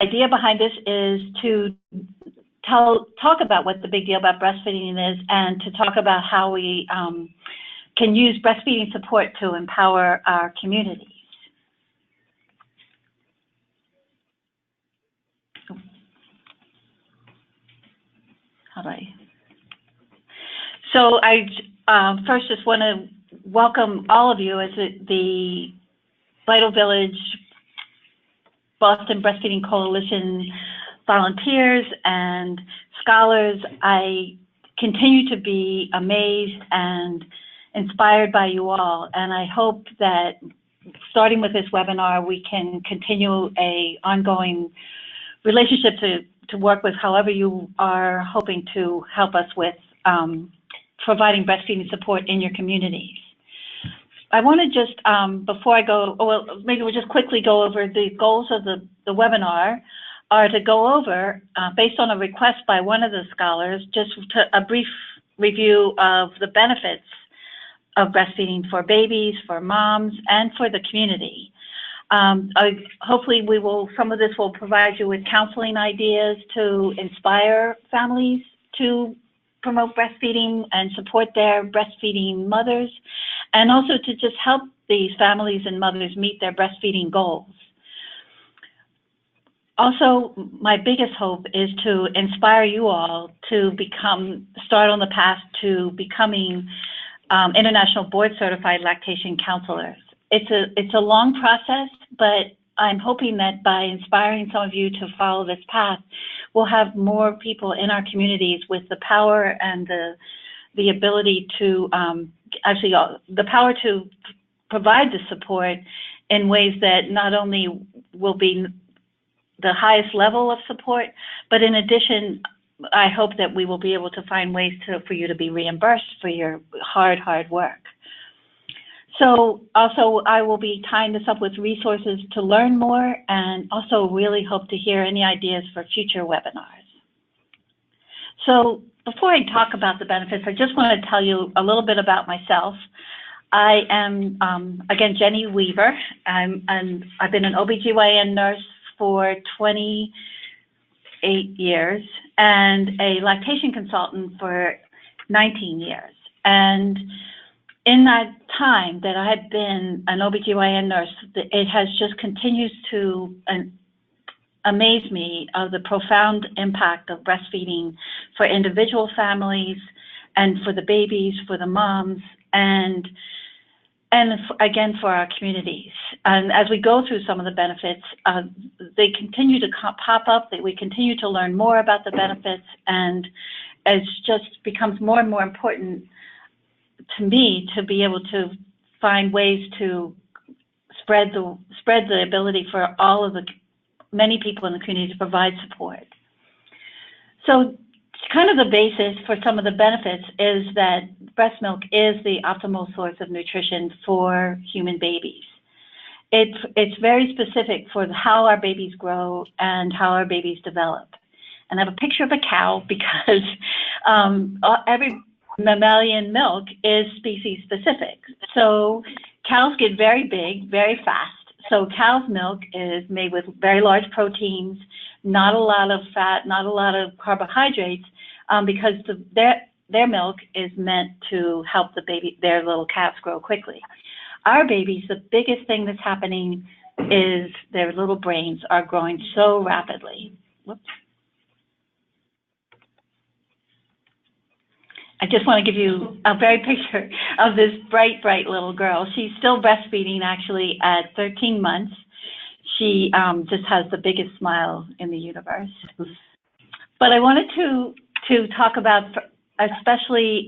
idea behind this is to talk about what the big deal about breastfeeding is, and to talk about how we can use breastfeeding support to empower our communities. How do I? So I first just want to welcome all of you as the Vital Village Boston Breastfeeding Coalition volunteers and scholars. I continue to be amazed and inspired by you all, and I hope that starting with this webinar, we can continue an ongoing relationship to work with however you are hoping to help us with providing breastfeeding support in your communities. I want to just, before I go, well, maybe we'll just quickly go over the goals of the webinar, are to go over, based on a request by one of the scholars, just a brief review of the benefits of breastfeeding for babies, for moms, and for the community. Hopefully some of this will provide you with counseling ideas to inspire families to promote breastfeeding and support their breastfeeding mothers, and also to just help these families and mothers meet their breastfeeding goals. Also, my biggest hope is to inspire you all to start on the path to becoming international board certified lactation counselors. It's a long process, but I'm hoping that by inspiring some of you to follow this path, we'll have more people in our communities with the power and the ability to the power to provide the support in ways that not only will be the highest level of support, but in addition, I hope that we will be able to find ways for you to be reimbursed for your hard work. So also, I will be tying this up with resources to learn more, and also really hope to hear any ideas for future webinars. So before I talk about the benefits, I just want to tell you a little bit about myself. I am, again, Jenny Weaver. I've been an OBGYN nurse for 28 years and a lactation consultant for 19 years. And in that time that I had been an OBGYN nurse, it has just continued to amaze me of the profound impact of breastfeeding for individual families and for the babies, for the moms, and again for our communities. And as we go through some of the benefits, they continue to pop up, that we continue to learn more about the benefits, and it just becomes more and more important to me to be able to find ways to spread the ability for all of the many people in the community to provide support. So kind of the basis for some of the benefits is that breast milk is the optimal source of nutrition for human babies. It's very specific for how our babies grow and how our babies develop. And I have a picture of a cow because every mammalian milk is species specific. So cows get very big, very fast. So cow's milk is made with very large proteins, not a lot of fat, not a lot of carbohydrates, because their milk is meant to help their little calves grow quickly. Our babies, the biggest thing that's happening is their little brains are growing so rapidly. Whoops. I just want to give you a very picture of this bright little girl. She's still breastfeeding actually at 13 months. She just has the biggest smile in the universe. But I wanted to talk about, especially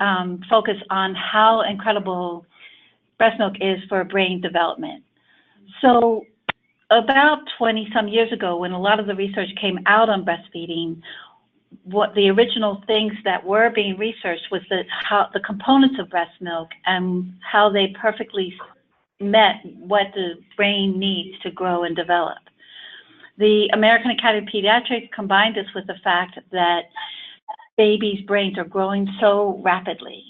focus on how incredible breast milk is for brain development. So about 20-some years ago, when a lot of the research came out on breastfeeding, what the original things that were being researched was how the components of breast milk and how they perfectly met what the brain needs to grow and develop. The American Academy of Pediatrics combined this with the fact that babies' brains are growing so rapidly.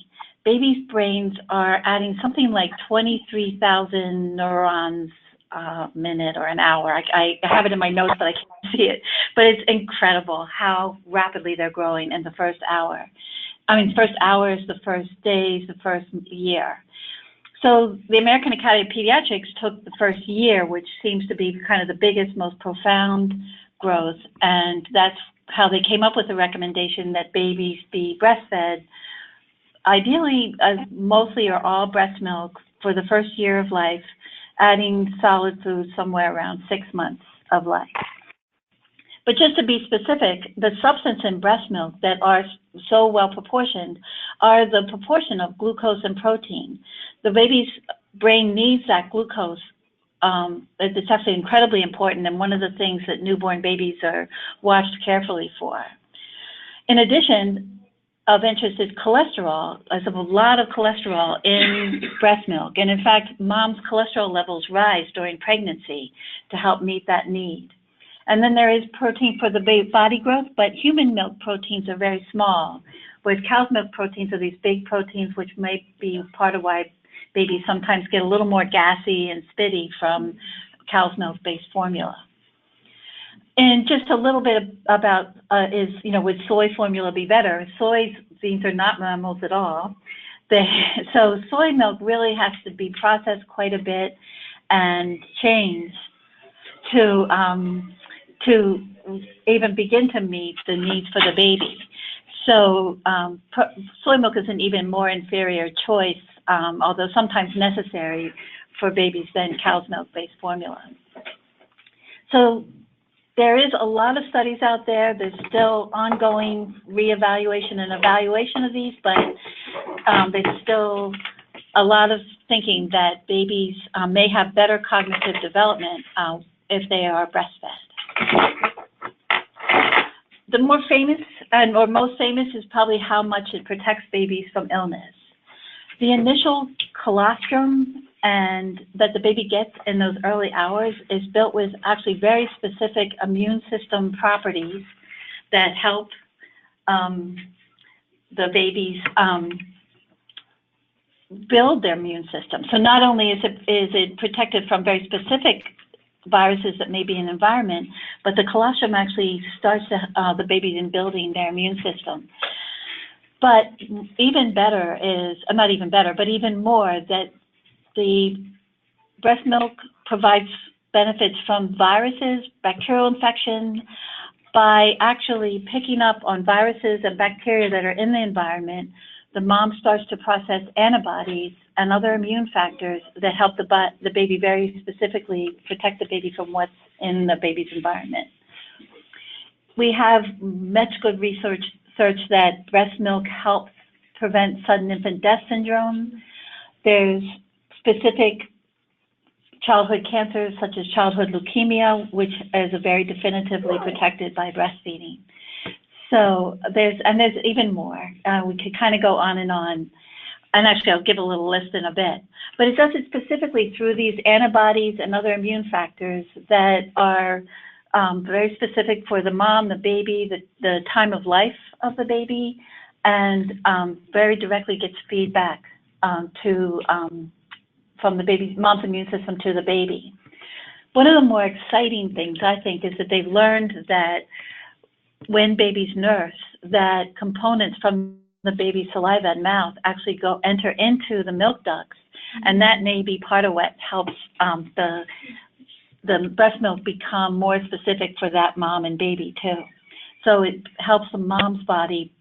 Babies' brains are adding something like 23,000 neurons minute or an hour. I have it in my notes, but I can't see it. But it's incredible how rapidly they're growing in the first hour. I mean, first hours, the first days, the first year. So the American Academy of Pediatrics took the first year, which seems to be kind of the biggest, most profound growth, and that's how they came up with the recommendation that babies be breastfed, ideally mostly or all breast milk for the first year of life, adding solid food somewhere around 6 months of life. But just to be specific, the substance in breast milk that are so well proportioned are the proportion of glucose and protein. The baby's brain needs that glucose. It's actually incredibly important, and one of the things that newborn babies are watched carefully for. In addition, of interest is cholesterol. There's a lot of cholesterol in breast milk, and in fact, mom's cholesterol levels rise during pregnancy to help meet that need. And then there is protein for the body growth, but human milk proteins are very small, whereas cow's milk proteins are these big proteins, which may be part of why babies sometimes get a little more gassy and spitty from cow's milk-based formula. And just a little bit about would soy formula be better? Soybeans are not mammals at all. So soy milk really has to be processed quite a bit and changed to even begin to meet the needs for the baby. So soy milk is an even more inferior choice, although sometimes necessary for babies than cow's milk-based formula. So there is a lot of studies out there. There's still ongoing reevaluation and evaluation of these, but there's still a lot of thinking that babies may have better cognitive development if they are breastfed. The more famous or most famous is probably how much it protects babies from illness. The initial colostrum and that the baby gets in those early hours is built with actually very specific immune system properties that help the babies build their immune system. So not only is it protected from very specific viruses that may be in the environment, but the colostrum actually starts the baby in building their immune system. But even better is, not even better, but even more, that the breast milk provides benefits from viruses, bacterial infection, by actually picking up on viruses and bacteria that are in the environment. The mom starts to process antibodies and other immune factors that help the baby very specifically protect the baby from what's in the baby's environment. We have much good research that breast milk helps prevent sudden infant death syndrome. There's specific childhood cancers such as childhood leukemia, which is very definitively protected by breastfeeding. So there's even more. We could kind of go on, and actually I'll give a little list in a bit. But it does it specifically through these antibodies and other immune factors that are very specific for the mom, the baby, the time of life of the baby, and very directly gets feedback from the baby's mom's immune system to the baby. One of the more exciting things, I think, is that they've learned that when babies nurse, that components from the baby's saliva and mouth actually enter into the milk ducts, and that may be part of what helps the breast milk become more specific for that mom and baby too. So it helps the mom's body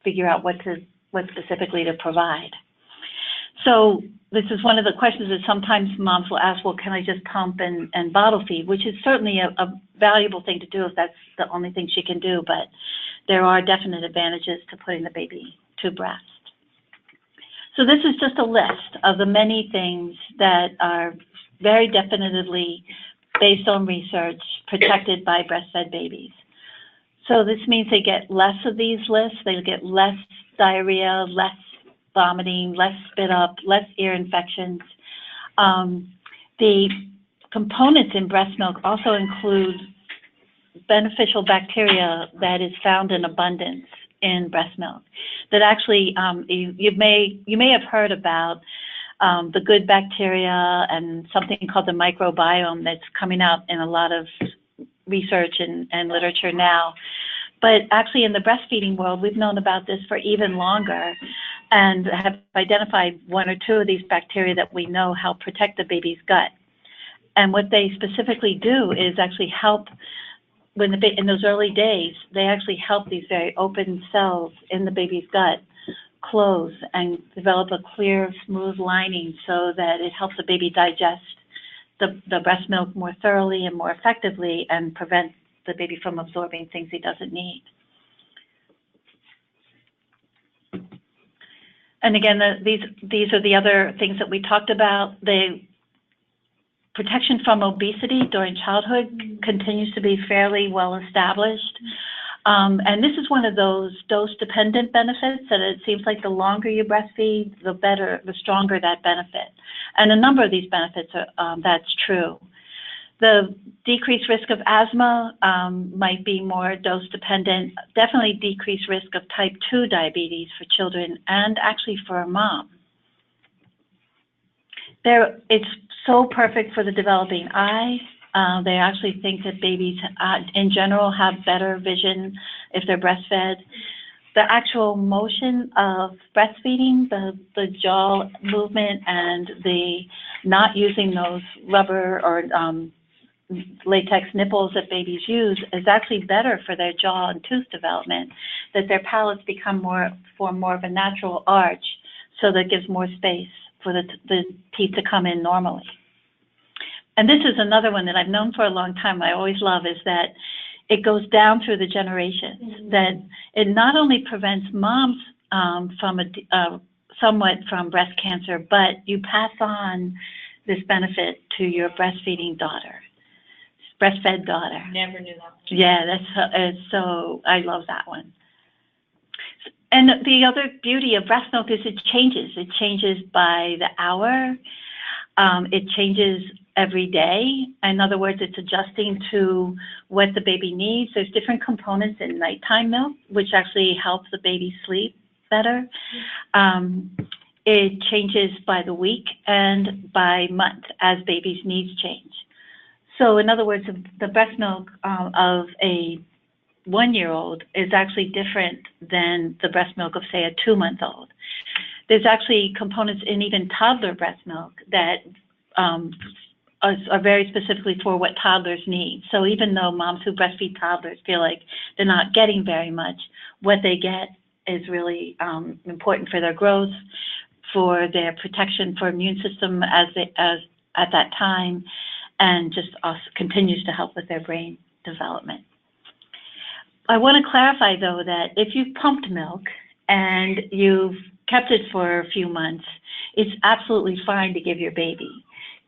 figure out what specifically to provide. So this is one of the questions that sometimes moms will ask, well, can I just pump and bottle feed, which is certainly a valuable thing to do if that's the only thing she can do, but there are definite advantages to putting the baby to breast. So this is just a list of the many things that are very definitively, based on research, protected by breastfed babies. So this means they get less of these lists, they get less diarrhea, less vomiting, less spit up, less ear infections. The components in breast milk also include beneficial bacteria that is found in abundance in breast milk. That actually, you may have heard about the good bacteria and something called the microbiome that's coming out in a lot of research and literature now. But actually in the breastfeeding world, we've known about this for even longer and have identified one or two of these bacteria that we know help protect the baby's gut. And what they specifically do is actually help when in those early days, they actually help these very open cells in the baby's gut close and develop a clear, smooth lining so that it helps the baby digest the breast milk more thoroughly and more effectively and prevent the baby from absorbing things he doesn't need. And again, these are the other things that we talked about. The protection from obesity during childhood continues to be fairly well established. And this is one of those dose-dependent benefits that it seems like the longer you breastfeed, the better, the stronger that benefit. And a number of these benefits are, that's true. The decreased risk of asthma might be more dose-dependent, definitely decreased risk of type 2 diabetes for children and actually for a mom. It's so perfect for the developing eye. They actually think that babies in general have better vision if they're breastfed. The actual motion of breastfeeding, the jaw movement and the not using those rubber or latex nipples that babies use is actually better for their jaw and tooth development, that their palates form more of a natural arch, so that gives more space for the teeth to come in normally. And this is another one that I've known for a long time, I always love, is that it goes down through the generations, that it not only prevents moms somewhat from breast cancer, but you pass on this benefit to your breastfed daughter. Never knew that. Yeah, so I love that one. And the other beauty of breast milk is it changes. It changes by the hour. It changes every day. In other words, it's adjusting to what the baby needs. There's different components in nighttime milk, which actually helps the baby sleep better. It changes by the week and by month as baby's needs change. So in other words, the breast milk of a 1-year-old is actually different than the breast milk of, say, a 2-month-old. There's actually components in even toddler breast milk that are very specifically for what toddlers need. So even though moms who breastfeed toddlers feel like they're not getting very much, what they get is really important for their growth, for their protection for immune system as at that time, and just also continues to help with their brain development. I want to clarify, though, that if you've pumped milk and you've kept it for a few months, it's absolutely fine to give your baby.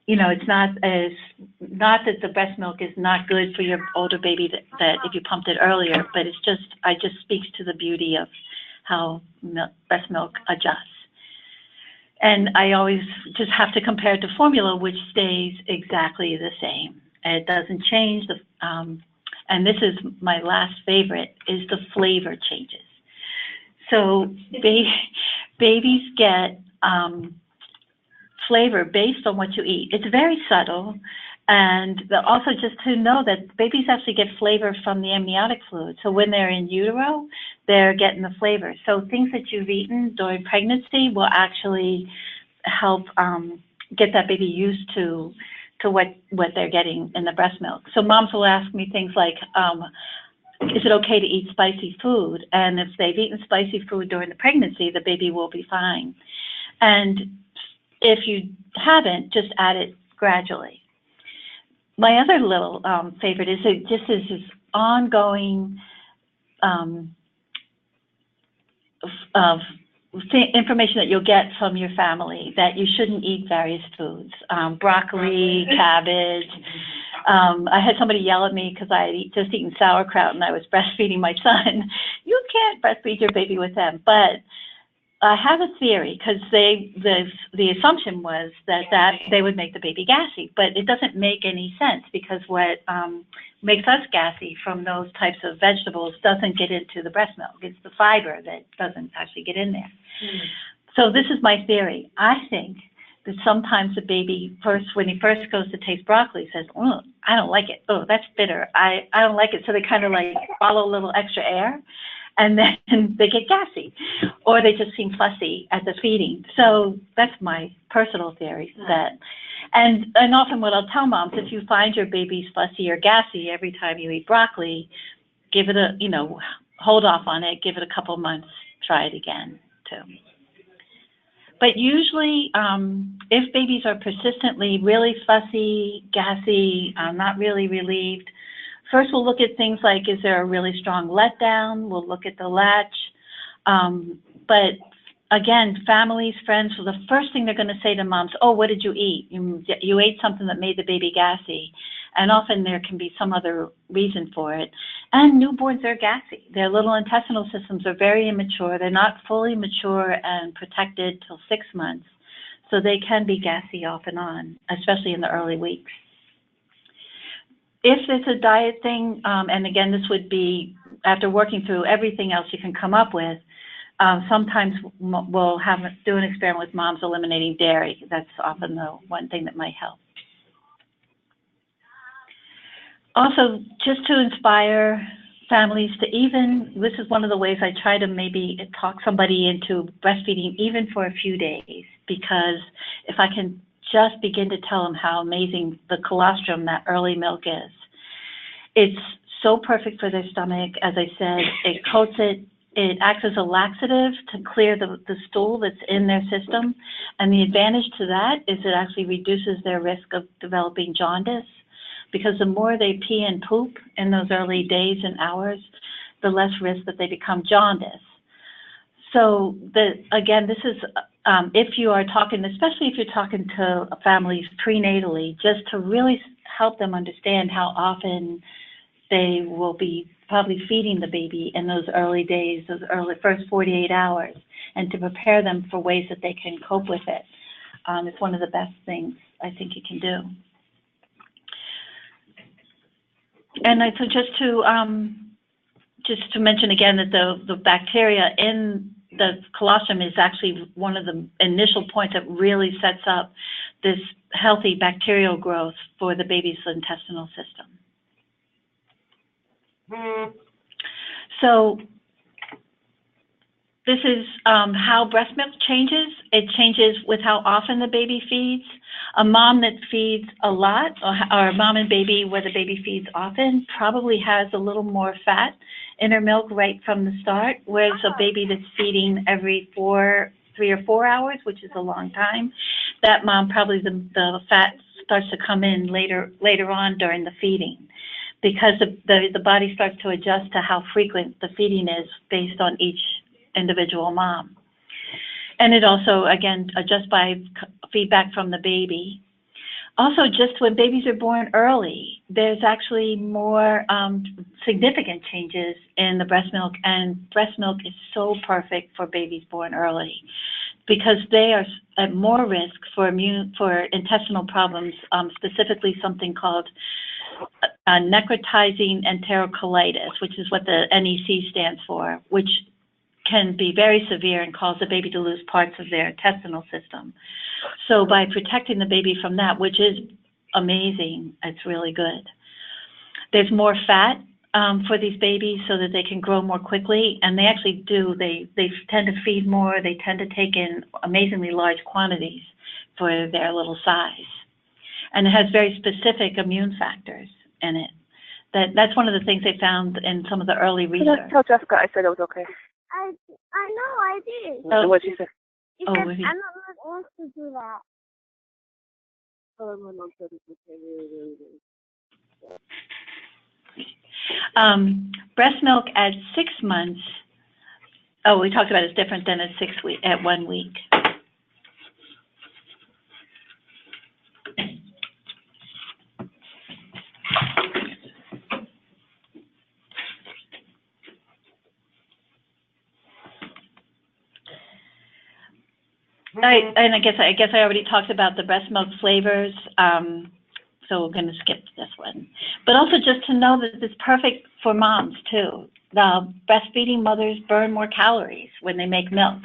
You know, it's not that the breast milk is not good for your older baby that if you pumped it earlier, but it just speaks to the beauty of how breast milk adjusts. And I always just have to compare it to formula, which stays exactly the same. It doesn't change. And this is my last favorite, is the flavor changes. So babies get flavor based on what you eat. It's very subtle. And also just to know that babies actually get flavor from the amniotic fluid. So when they're in utero, they're getting the flavor. So things that you've eaten during pregnancy will actually help get that baby used to what they're getting in the breast milk. So moms will ask me things like, is it okay to eat spicy food? And if they've eaten spicy food during the pregnancy, the baby will be fine. And if you haven't, just add it gradually. My other little favorite is just this ongoing information that you'll get from your family that you shouldn't eat various foods, broccoli, cabbage. I had somebody yell at me because I had just eaten sauerkraut and I was breastfeeding my son. You can't breastfeed your baby with them, but I have a theory because the assumption was that they would make the baby gassy, but it doesn't make any sense because what makes us gassy from those types of vegetables doesn't get into the breast milk. It's the fiber that doesn't actually get in there. So this is my theory. I think that sometimes the baby when he first goes to taste broccoli, says, "Oh, I don't like it. Oh, that's bitter. I don't like it." So they kind of like swallow a little extra air, and then they get gassy, or they just seem fussy at the feeding. So that's my personal theory. And often what I'll tell moms, if you find your baby's fussy or gassy every time you eat broccoli, give it hold off on it, give it a couple months, try it again too. But usually, if babies are persistently really fussy, gassy, not really relieved, first we'll look at things like, is there a really strong letdown? We'll look at the latch. But again, families, friends, so the first thing they're going to say to moms, oh, what did you eat? You ate something that made the baby gassy. And often there can be some other reason for it. And newborns are gassy. Their little intestinal systems are very immature. They're not fully mature and protected till 6 months. So they can be gassy off and on, especially in the early weeks. If it's a diet thing, and again, this would be after working through everything else you can come up with, sometimes we'll do an experiment with moms eliminating dairy. That's often the one thing that might help. Also, just to inspire families to this is one of the ways I try to maybe talk somebody into breastfeeding even for a few days, because if I can just begin to tell them how amazing the colostrum, that early milk is. It's so perfect for their stomach. As I said, it coats it. It acts as a laxative to clear the stool that's in their system. And the advantage to that is it actually reduces their risk of developing jaundice, because the more they pee and poop in those early days and hours, the less risk that they become jaundice. So again, this is, if you are talking, especially if you're talking to families prenatally, just to really help them understand how often they will be probably feeding the baby in those early days, those first 48 hours, and to prepare them for ways that they can cope with it. It's one of the best things I think you can do. And so just to mention again that the bacteria in the colostrum is actually one of the initial points that really sets up this healthy bacterial growth for the baby's intestinal system. So this is how breast milk changes. It changes with how often the baby feeds. A mom that feeds a lot, or a mom and baby where the baby feeds often, probably has a little more fat in her milk right from the start, whereas a baby that's feeding every 3 or 4 hours, which is a long time, that mom probably the fat starts to come in later on during the feeding, because the body starts to adjust to how frequent the feeding is based on each individual mom. And it also, again, adjusts by feedback from the baby. Also, just when babies are born early, there's actually more significant changes in the breast milk, and breast milk is so perfect for babies born early because they are at more risk for intestinal problems, specifically something called necrotizing enterocolitis, which is what the NEC stands for, which can be very severe and cause the baby to lose parts of their intestinal system. So by protecting the baby from that, which is amazing, it's really good. There's more fat for these babies so that they can grow more quickly, and they actually do. They tend to feed more. They tend to take in amazingly large quantities for their little size. And it has very specific immune factors in it. That's one of the things they found in some of the early research. Just tell Jessica I said it was okay. I know I did. Oh, what she said? I'm not supposed to do that. Breast milk at 6 months. Oh, we talked about it's different than at 1 week. And I guess I already talked about the breast milk flavors, so we're going to skip this one. But also just to know that it's perfect for moms too. The breastfeeding mothers burn more calories when they make milk.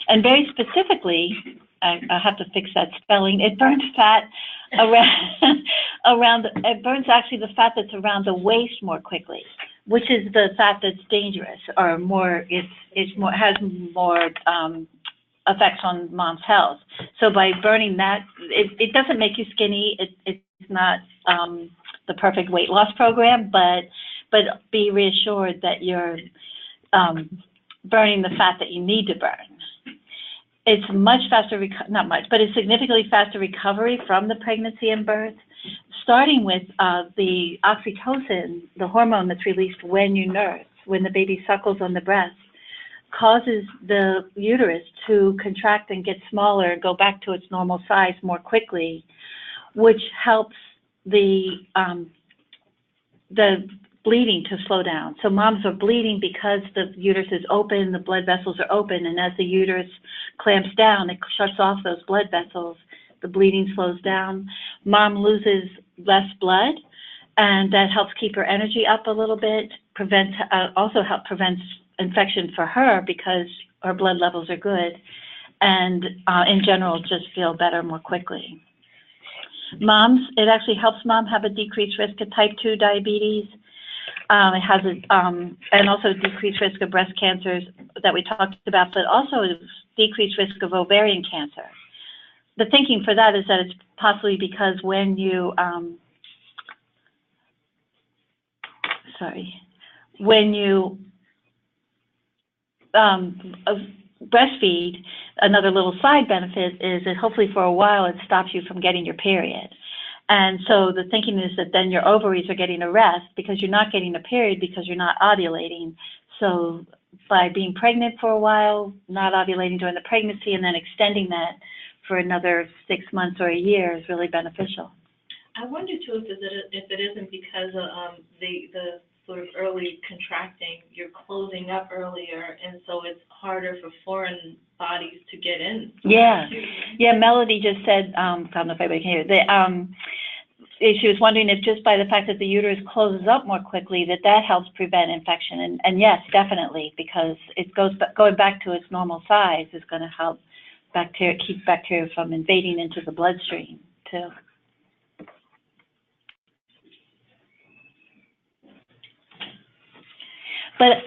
And very specifically, I have to fix that spelling. It burns fat it burns actually the fat that's around the waist more quickly, which is the fat that's dangerous, or more, has more effects on mom's health. So by burning that, it doesn't make you skinny. It's not the perfect weight loss program, but be reassured that you're burning the fat that you need to burn. It's much faster, not much, but it's significantly faster recovery from the pregnancy and birth, starting with the oxytocin, the hormone that's released when you nurse, when the baby suckles on the breast, causes the uterus to contract and get smaller and go back to its normal size more quickly, which helps the bleeding to slow down. So moms are bleeding because the uterus is open, the blood vessels are open, and as the uterus clamps down, it shuts off those blood vessels, the bleeding slows down. Mom loses less blood, and that helps keep her energy up a little bit, also prevents infection for her because her blood levels are good, and in general just feel better more quickly. It actually helps mom have a decreased risk of type 2 diabetes. It has and also decreased risk of breast cancers that we talked about, but also decreased risk of ovarian cancer. The thinking for that is that it's possibly because when you breastfeed, another little side benefit is that hopefully for a while it stops you from getting your period. And so the thinking is that then your ovaries are getting a rest because you're not getting a period because you're not ovulating. So by being pregnant for a while, not ovulating during the pregnancy, and then extending that for another 6 months or a year is really beneficial. I wonder too if it isn't because of the sort of early contracting, you're closing up earlier, and so it's harder for foreign bodies to get in. Yeah, Melody just said, I don't know if everybody can hear, she was wondering if just by the fact that the uterus closes up more quickly, that helps prevent infection. And yes, definitely, because going back to its normal size is going to help keep bacteria from invading into the bloodstream too. But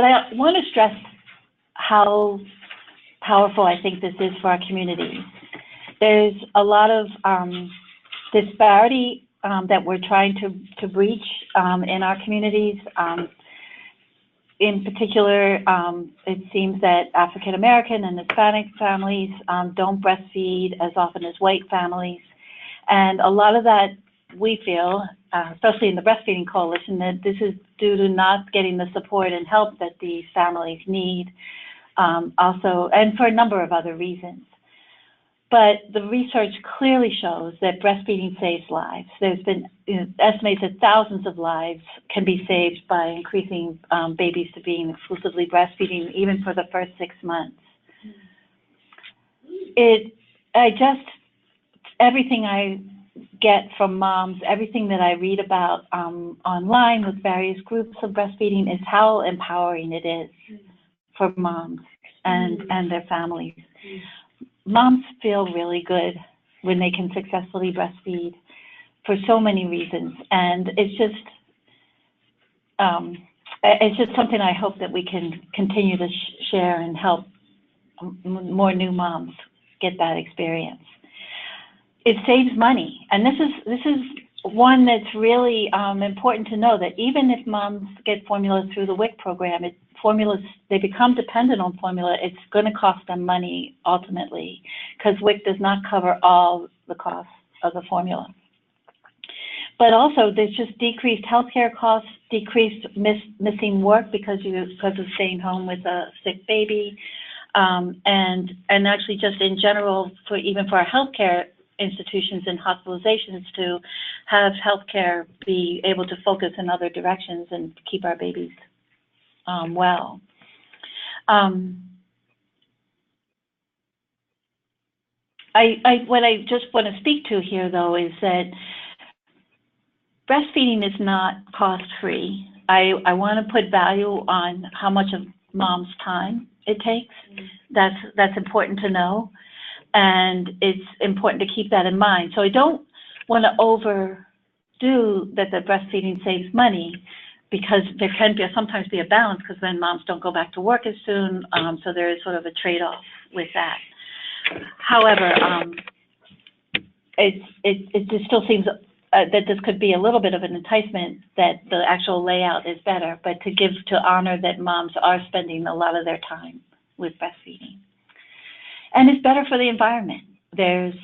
I want to stress how powerful I think this is for our community. There's a lot of disparity that we're trying to breach in our communities. In particular, it seems that African American and Hispanic families don't breastfeed as often as white families. And a lot of that, we feel, especially in the Breastfeeding Coalition, that this is due to not getting the support and help that these families need, also, and for a number of other reasons. But the research clearly shows that breastfeeding saves lives. There's been estimates that thousands of lives can be saved by increasing babies to being exclusively breastfeeding, even for the first 6 months. Everything I get from moms, everything that I read about online with various groups of breastfeeding is how empowering it is for moms and their families. Moms feel really good when they can successfully breastfeed for so many reasons, and it's just something I hope that we can continue to share and help more new moms get that experience. It saves money, and this is one that's really important to know, that even if moms get formula through the WIC program, they become dependent on formula, it's going to cost them money ultimately, because WIC does not cover all the costs of the formula. But also, there's just decreased healthcare costs, decreased missing work because of staying home with a sick baby, and actually just in general, even for our healthcare institutions and hospitalizations, to have healthcare be able to focus in other directions and keep our babies well. What I just want to speak to here, though, is that breastfeeding is not cost-free. I want to put value on how much of mom's time it takes. That's important to know, and it's important to keep that in mind. So I don't want to overdo that the breastfeeding saves money, because there can sometimes be a balance, because then moms don't go back to work as soon, so there is sort of a trade-off with that. However, it just still seems that this could be a little bit of an enticement that the actual layout is better, but to honor that moms are spending a lot of their time with breastfeeding. And it's better for the environment. There's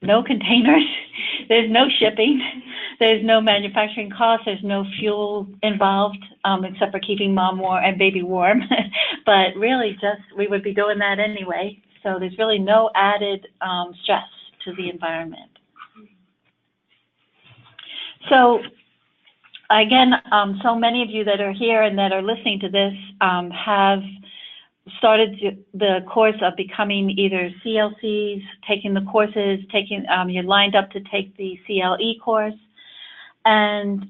no containers, there's no shipping, there's no manufacturing costs, there's no fuel involved, except for keeping mom warm and baby warm. But really, we would be doing that anyway. So there's really no added stress to the environment. So again, so many of you that are here and that are listening to this have started the course of becoming either CLCs, taking the courses, you're lined up to take the CLE course. And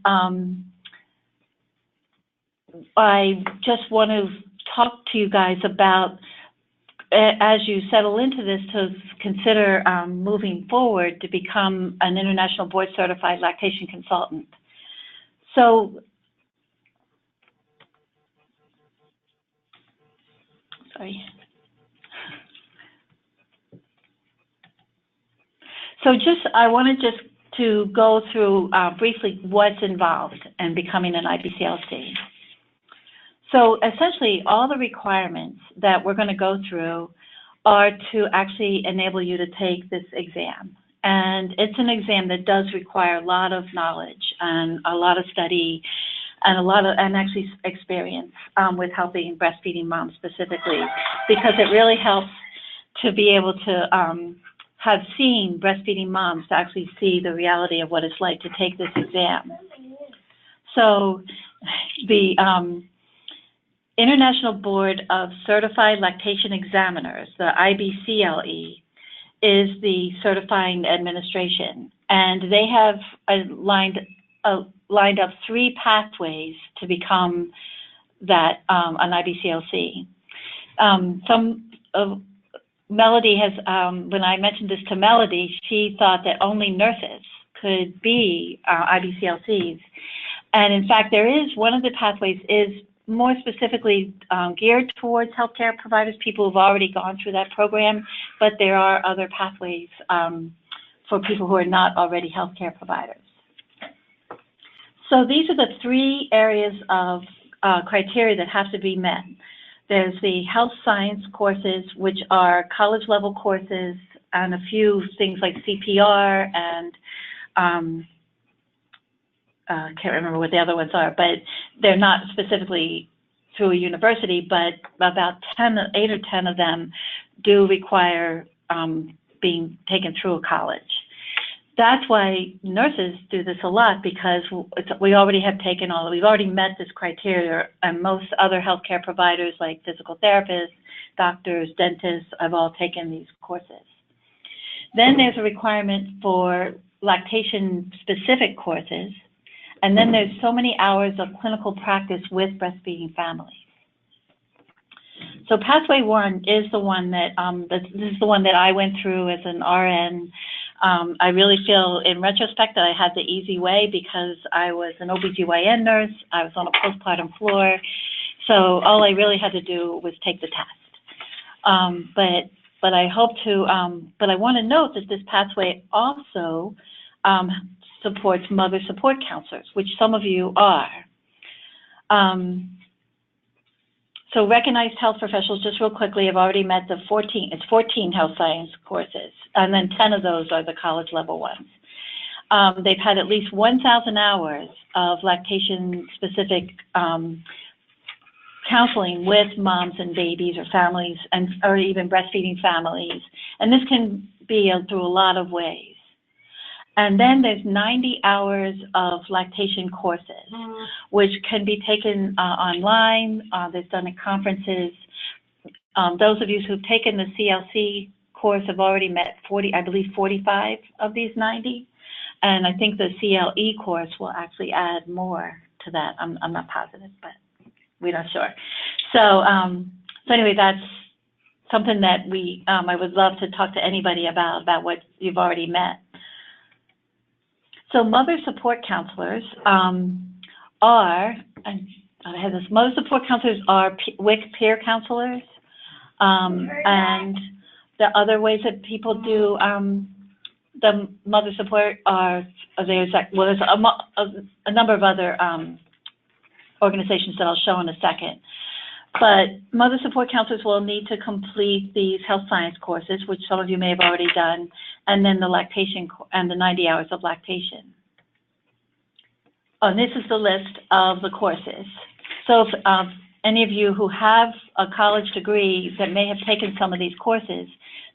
I just want to talk to you guys about, as you settle into this, to consider moving forward to become an international board certified lactation consultant. So, sorry. So I wanted just to go through briefly what's involved in becoming an IBCLC. So essentially, all the requirements that we're going to go through are to actually enable you to take this exam. And it's an exam that does require a lot of knowledge and a lot of study and actually experience with helping breastfeeding moms specifically, because it really helps to be able to have seen breastfeeding moms to actually see the reality of what it's like to take this exam. So the International Board of Certified Lactation Examiners, the IBCLE, is the certifying administration, and they have lined up 3 pathways to become that an IBCLC. Melody has, when I mentioned this to Melody, she thought that only nurses could be IBCLCs, and in fact, there is one of the pathways is more specifically geared towards healthcare providers, people who've already gone through that program, but there are other pathways for people who are not already healthcare providers. So these are the 3 areas of criteria that have to be met. There's the health science courses, which are college level courses, and a few things like CPR and can't remember what the other ones are, but they're not specifically through a university, but about 8 or 10 of them do require being taken through a college. That's why nurses do this a lot, because we already have taken we've already met this criteria, and most other healthcare providers like physical therapists, doctors, dentists have all taken these courses. Then there's a requirement for lactation specific courses. And then there's so many hours of clinical practice with breastfeeding families. So pathway 1 is the one that, this is the one that I went through as an RN. I really feel in retrospect that I had the easy way, because I was an OBGYN nurse, I was on a postpartum floor, so all I really had to do was take the test. But I hope to, but I want to note that this pathway also supports mother support counselors, which some of you are. So recognized health professionals, just real quickly, have already met the 14 health science courses, and then 10 of those are the college level ones. They've had at least 1,000 hours of lactation specific counseling with moms and babies or families, or even breastfeeding families. And this can be through a lot of ways. And then there's 90 hours of lactation courses, which can be taken online. They're done at conferences. Those of you who've taken the CLC course have already met 45 of these 90. And I think the CLE course will actually add more to that. I'm not positive, but we're not sure. So, So anyway, that's something that I would love to talk to anybody about what you've already met. So mother support counselors mother support counselors are WIC peer counselors, and the other ways that people do the mother support there's a number of other organizations that I'll show in a second. But mother support counselors will need to complete these health science courses, which some of you may have already done, and then the lactation and the 90 hours of lactation. And this is the list of the courses. So if any of you who have a college degree that may have taken some of these courses,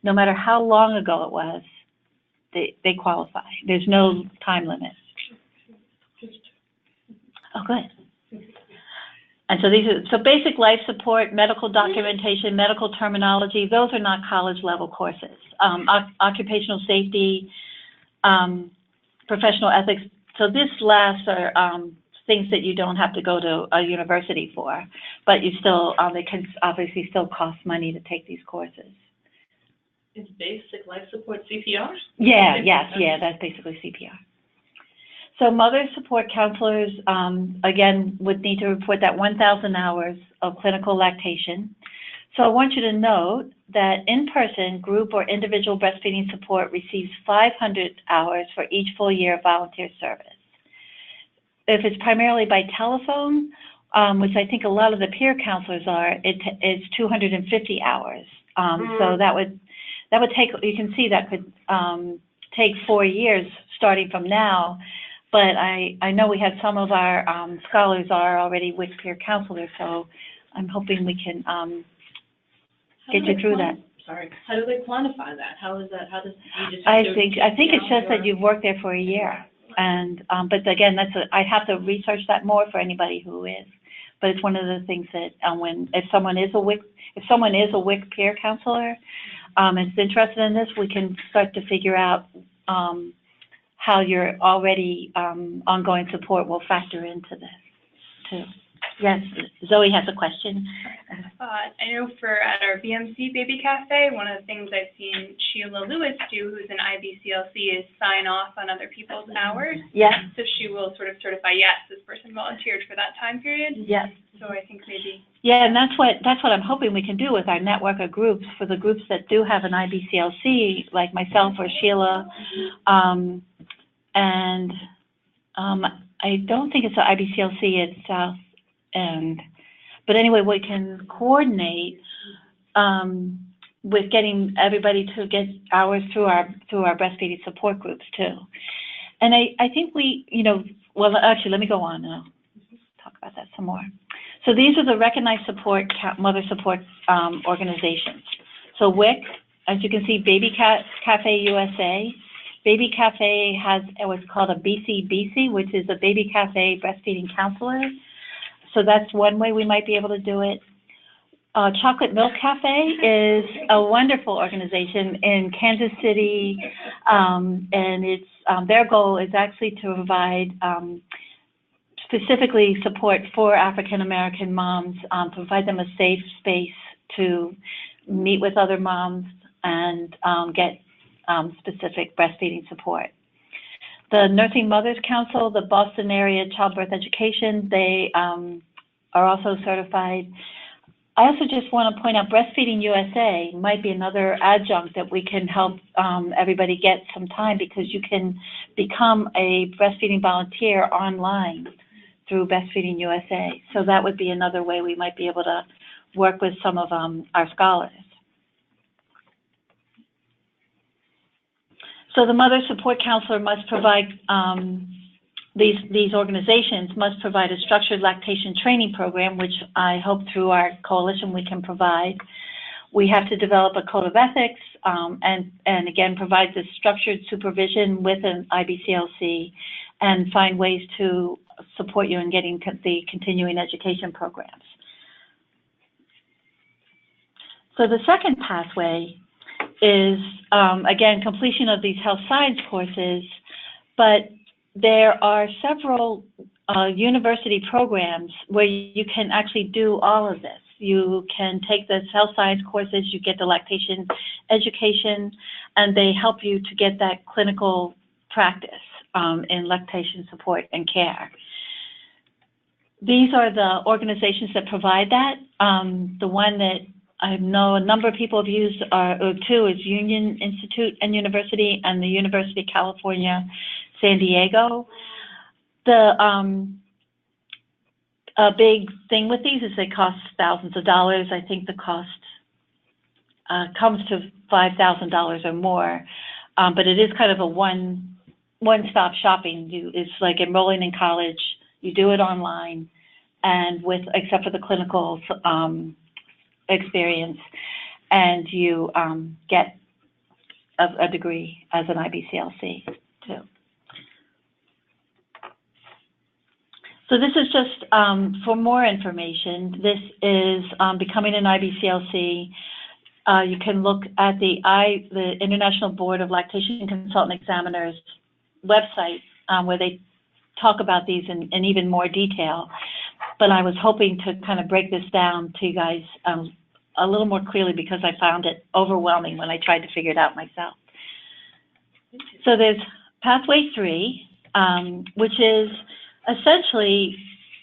no matter how long ago it was, they qualify. There's no time limit. Oh, good. And so basic life support, medical documentation, medical terminology, those are not college level courses. Occupational safety, professional ethics. So this last are things that you don't have to go to a university for, but you still, they can obviously still cost money to take these courses. Is basic life support CPR? Yeah, that's basically CPR. So mother support counselors, again, would need to report that 1,000 hours of clinical lactation. So I want you to note that in-person, group, or individual breastfeeding support receives 500 hours for each full year of volunteer service. If it's primarily by telephone, which I think a lot of the peer counselors are, it's 250 hours. So that would take, you can see that could take 4 years starting from now. But I know we have some of our scholars are already with peer counselors, so I'm hoping we can get you through that. Sorry, how do they quantify that? How is that? How does you just? I think it's just that you've worked there for a year, and but again, I'd have to research that more for anybody who is. But it's one of the things that if someone is a WIC peer counselor, is interested in this, we can start to figure out how your already ongoing support will factor into this too. Yes, Zoe has a question. I know at our BMC Baby Cafe, one of the things I've seen Sheila Lewis do, who's an IBCLC, is sign off on other people's hours. Yes. So she will sort of certify, yes, this person volunteered for that time period. Yes. So I think maybe. Yeah, and that's what I'm hoping we can do with our network of groups, for the groups that do have an IBCLC, like myself or Sheila, and I don't think it's the IBCLC itself. But anyway, we can coordinate with getting everybody to get hours through our breastfeeding support groups too. And I think well, actually, let me go on and I'll talk about that some more. So these are the recognized mother support organizations. So WIC, as you can see, Baby Cafe USA. Baby Cafe has what's called a BCBC, which is a Baby Cafe Breastfeeding Counselor. So that's one way we might be able to do it. Chocolate Milk Cafe is a wonderful organization in Kansas City, and it's their goal is actually to provide specifically support for African American moms, provide them a safe space to meet with other moms and get specific breastfeeding support. The Nursing Mothers Council, the Boston area childbirth education, they are also certified. I also just want to point out Breastfeeding USA might be another adjunct that we can help everybody get some time, because you can become a breastfeeding volunteer online through Breastfeeding USA. So that would be another way we might be able to work with some of our scholars. So the mother support counselor must provide, these organizations must provide a structured lactation training program, which I hope through our coalition we can provide. We have to develop a code of ethics and again provide this structured supervision with an IBCLC and find ways to support you in getting the continuing education programs. So the second pathway is, again, completion of these health science courses, but there are several university programs where you can actually do all of this. You can take the health science courses, you get the lactation education, and they help you to get that clinical practice in lactation support and care. These are the organizations that provide that. The one that I know a number of people have used two is Union Institute and University and the University of California, San Diego. A big thing with these is they cost thousands of dollars. I think the cost comes to $5,000 or more, but it is kind of a one-stop shopping. It's like enrolling in college. You do it online, and except for the clinical experience, and you get a degree as an IBCLC too. So this is just for more information. This is becoming an IBCLC. You can look at the International Board of Lactation Consultant Examiners website where they talk about these in even more detail. But I was hoping to kind of break this down to you guys a little more clearly because I found it overwhelming when I tried to figure it out myself. So there's Pathway 3, which is essentially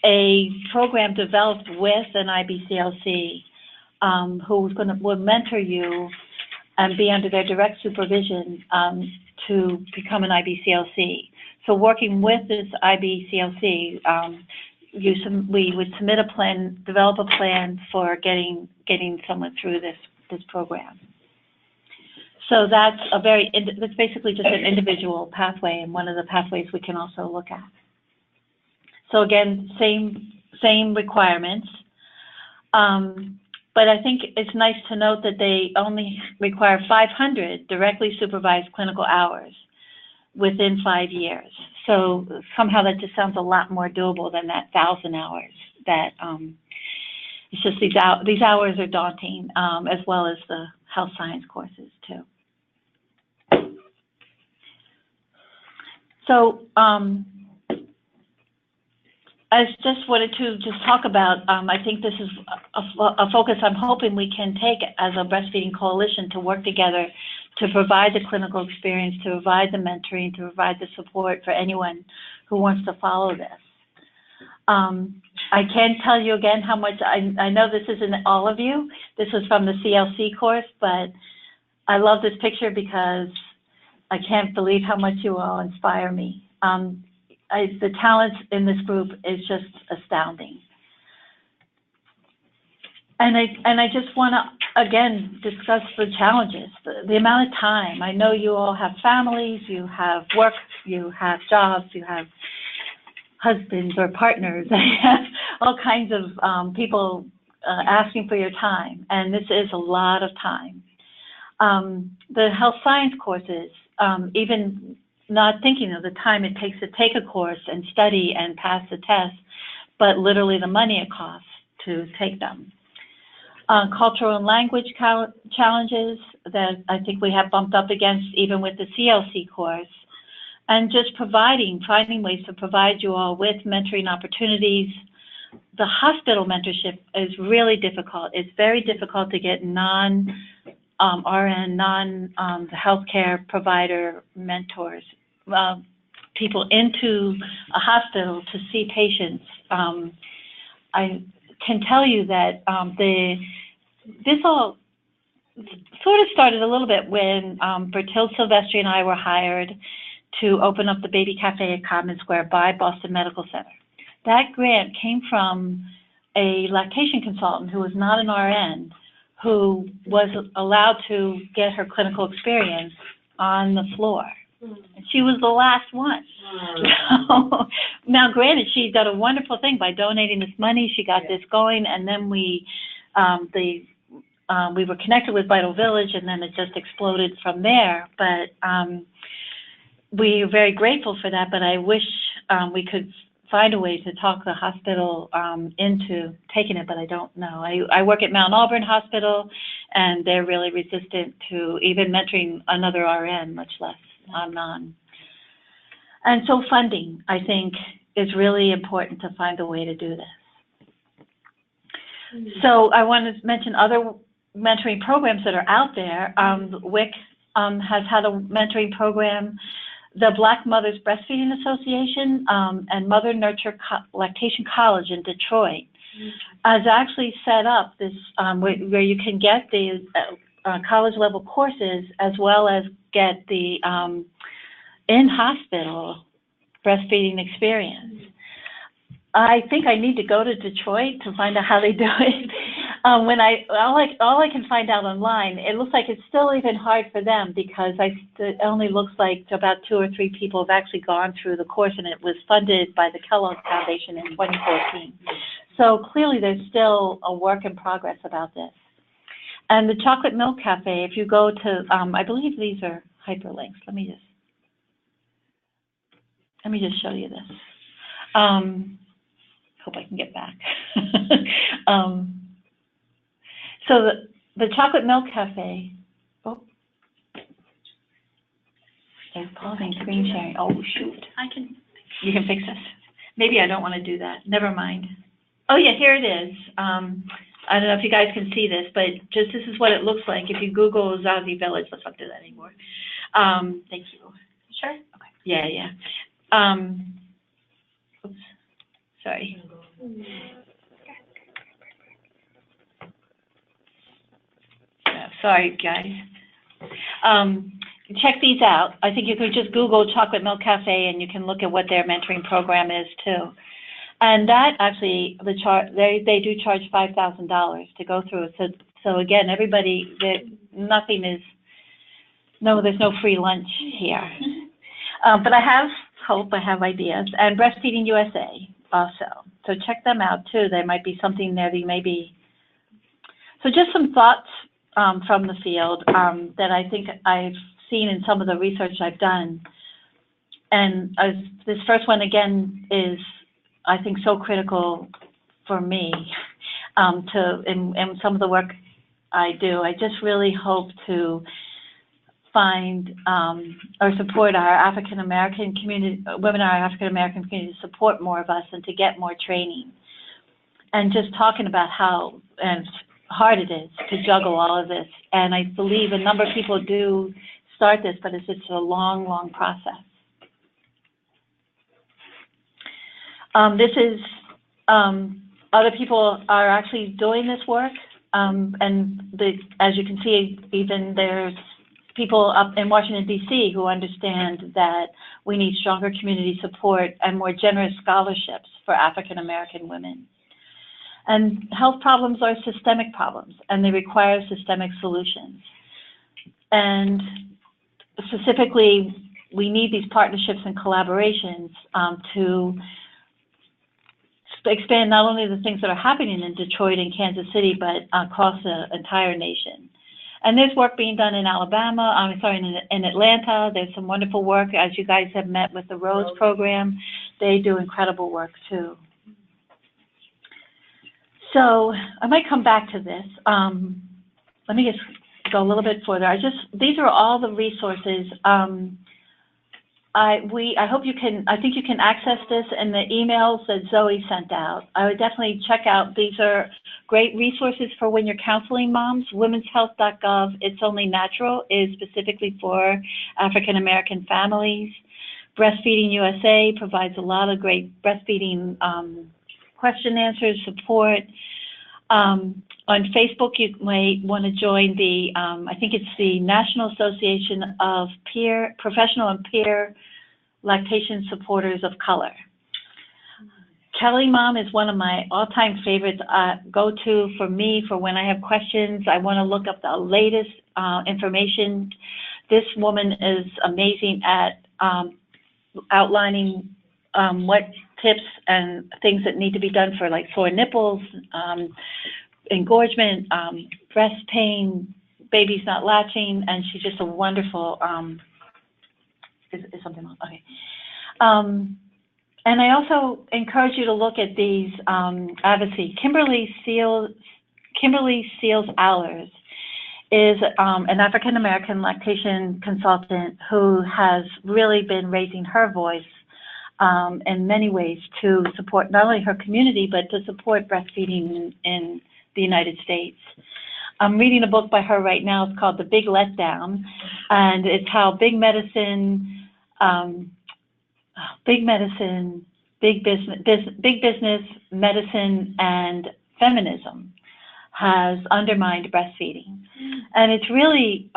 a program developed with an IBCLC will mentor you and be under their direct supervision to become an IBCLC. So working with this IBCLC, we would submit a plan, develop a plan for getting someone through this program. So that's that's basically just an individual pathway, and one of the pathways we can also look at. So again, same requirements, but I think it's nice to note that they only require 500 directly supervised clinical hours within 5 years. So somehow that just sounds a lot more doable than that 1,000 hours. That it's just these hours are daunting, as well as the health science courses too. So I just wanted to talk about, I think this is a focus I'm hoping we can take as a breastfeeding coalition to work together to provide the clinical experience, to provide the mentoring, to provide the support for anyone who wants to follow this. I can't tell you again how much, I know this isn't all of you. This was from the CLC course, but I love this picture because I can't believe how much you all inspire me. The talent in this group is just astounding. And I just want to, again, discuss the challenges, the amount of time. I know you all have families, you have work, you have jobs, you have husbands or partners, all kinds of people asking for your time, and this is a lot of time. The health science courses, even not thinking of the time it takes to take a course and study and pass the test, but literally the money it costs to take them. Cultural and language challenges that I think we have bumped up against even with the CLC course, and just finding ways to provide you all with mentoring opportunities. The hospital mentorship is really difficult. It's very difficult to get non-RN, the healthcare provider mentors, people into a hospital to see patients. I can tell you that this all sort of started a little bit when Bertil Silvestri and I were hired to open up the Baby Cafe at Common Square by Boston Medical Center. That grant came from a lactation consultant who was not an RN, who was allowed to get her clinical experience on the floor. And she was the last one. So, now, granted, she did a wonderful thing by donating this money. She got this going, and then we were connected with Vital Village, and then it just exploded from there. But we are very grateful for that. But I wish we could find a way to talk the hospital into taking it, but I don't know. I work at Mount Auburn Hospital, and they're really resistant to even mentoring another RN, much less non. And so funding, I think, is really important to find a way to do this. So I want to mention other mentoring programs that are out there. WIC has had a mentoring program. The Black Mothers Breastfeeding Association and Mother Nurture Lactation College in Detroit has actually set up this where you can get the college level courses as well as get the in-hospital breastfeeding experience. I think I need to go to Detroit to find out how they do it. All I can find out online, it looks like it's still even hard for them because it only looks like about 2 or 3 people have actually gone through the course, and it was funded by the Kellogg Foundation in 2014. So clearly there's still a work in progress about this. And the Chocolate Milk Cafe, if you go to, I believe these are hyperlinks. Let me just show you this. Hope I can get back. So the Chocolate Milk Cafe, there's pausing screen sharing. Oh, shoot. You can fix this. Maybe I don't want to do that. Never mind. Oh, yeah, here it is. I don't know if you guys can see this, but just this is what it looks like. If you Google Zazie Village, let's not do that anymore. Thank you. Sure? Okay. Yeah. Oops. Sorry. Sorry, guys. Check these out. I think you could just Google Chocolate Milk Cafe and you can look at what their mentoring program is too. And that actually, they do charge $5,000 to go through it. So again, everybody, there's no free lunch here. But I have hope, I have ideas, and Breastfeeding USA also. So check them out too. There might be something there that you may be. So just some thoughts from the field that I think I've seen in some of the research I've done. And this first one again is, I think, so critical for me in some of the work I do. I just really hope to find or support our African American community, women in our African American community, to support more of us and to get more training. And just talking about how hard it is to juggle all of this. And I believe a number of people do start this, but it's just a long, long process. This is, other people are actually doing this work, and as you can see, even there's people up in Washington, D.C. who understand that we need stronger community support and more generous scholarships for African American women. And health problems are systemic problems, and they require systemic solutions. And specifically, we need these partnerships and collaborations to expand not only the things that are happening in Detroit and Kansas City, but across the entire nation. And there's work being done in Alabama, in Atlanta. There's some wonderful work, as you guys have met with the Rose program. They do incredible work too. So I might come back to this. Let me just go a little bit further. These are all the resources. I hope you can, I think you can access this in the emails that Zoe sent out. I would definitely check out, these are great resources for when you're counseling moms. Womenshealth.gov, It's Only Natural, is specifically for African American families. Breastfeeding USA provides a lot of great breastfeeding question answers, support. On Facebook, you might want to join the, I think it's the National Association of Professional and Peer Lactation Supporters of Color. Kelly Mom is one of my all-time favorites, go-to for me for when I have questions. I want to look up the latest information. This woman is amazing at outlining what tips and things that need to be done for, like, sore nipples, engorgement, breast pain, babies not latching, and she's just a wonderful, is something else? Okay. And I also encourage you to look at these advocacy. Kimberly Seals Allers is an African American lactation consultant who has really been raising her voice in many ways to support not only her community, but to support breastfeeding in the United States. I'm reading a book by her right now. It's called The Big Letdown, and it's how big business, medicine, and feminism has undermined breastfeeding. And it's really,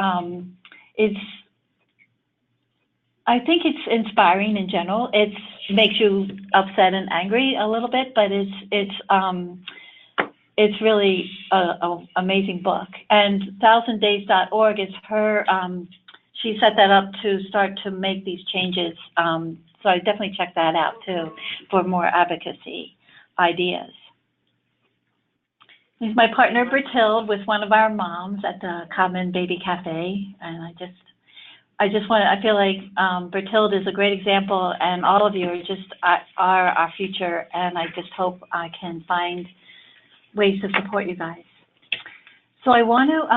I think it's inspiring in general. It makes you upset and angry a little bit, but it's really an amazing book. And 1000days.org is her, she set that up to start to make these changes. So I definitely check that out too for more advocacy ideas. He's my partner Bertilde with one of our moms at the Common Baby Cafe, and I feel like Bertilde is a great example, and all of you are our future, and I just hope I can find ways to support you guys. So I want to,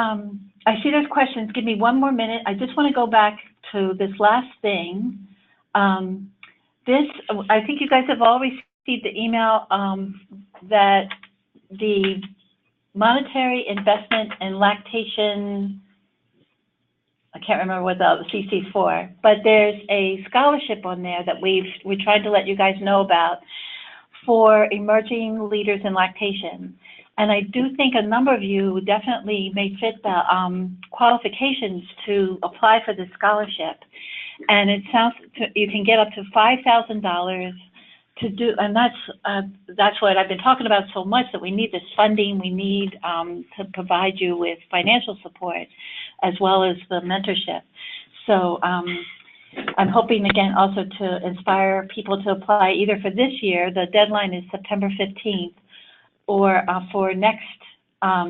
I see there's questions. Give me one more minute. I just want to go back to this last thing. I think you guys have all received the email that the monetary investment in lactation, I can't remember what the CC is for, but there's a scholarship on there that we're trying to let you guys know about for emerging leaders in lactation. And I do think a number of you definitely may fit the qualifications to apply for this scholarship. And it sounds, you can get up to $5,000 to do, and that's what I've been talking about so much, that we need this funding. We need to provide you with financial support as well as the mentorship. So I'm hoping again also to inspire people to apply either for this year, the deadline is September 15th, or for next, I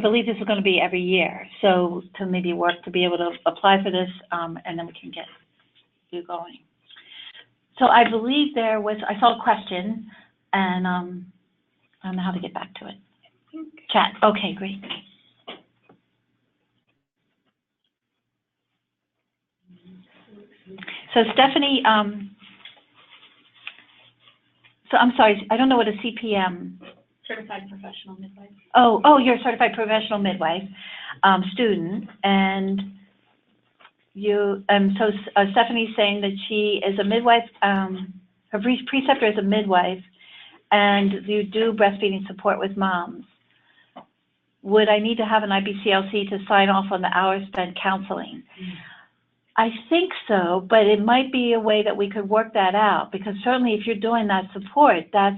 believe this is going to be every year. So to maybe work to be able to apply for this, and then we can get you going. So I believe I saw a question, and I don't know how to get back to it. Chat. Okay, great. So Stephanie, so I'm sorry, I don't know what a CPM. Certified Professional Midwife. Oh, you're a certified professional midwife student, and so Stephanie's saying that she is a midwife. Her preceptor is a midwife, and you do breastfeeding support with moms. Would I need to have an IBCLC to sign off on the hours spent counseling? I think so, but it might be a way that we could work that out, because certainly if you're doing that support, that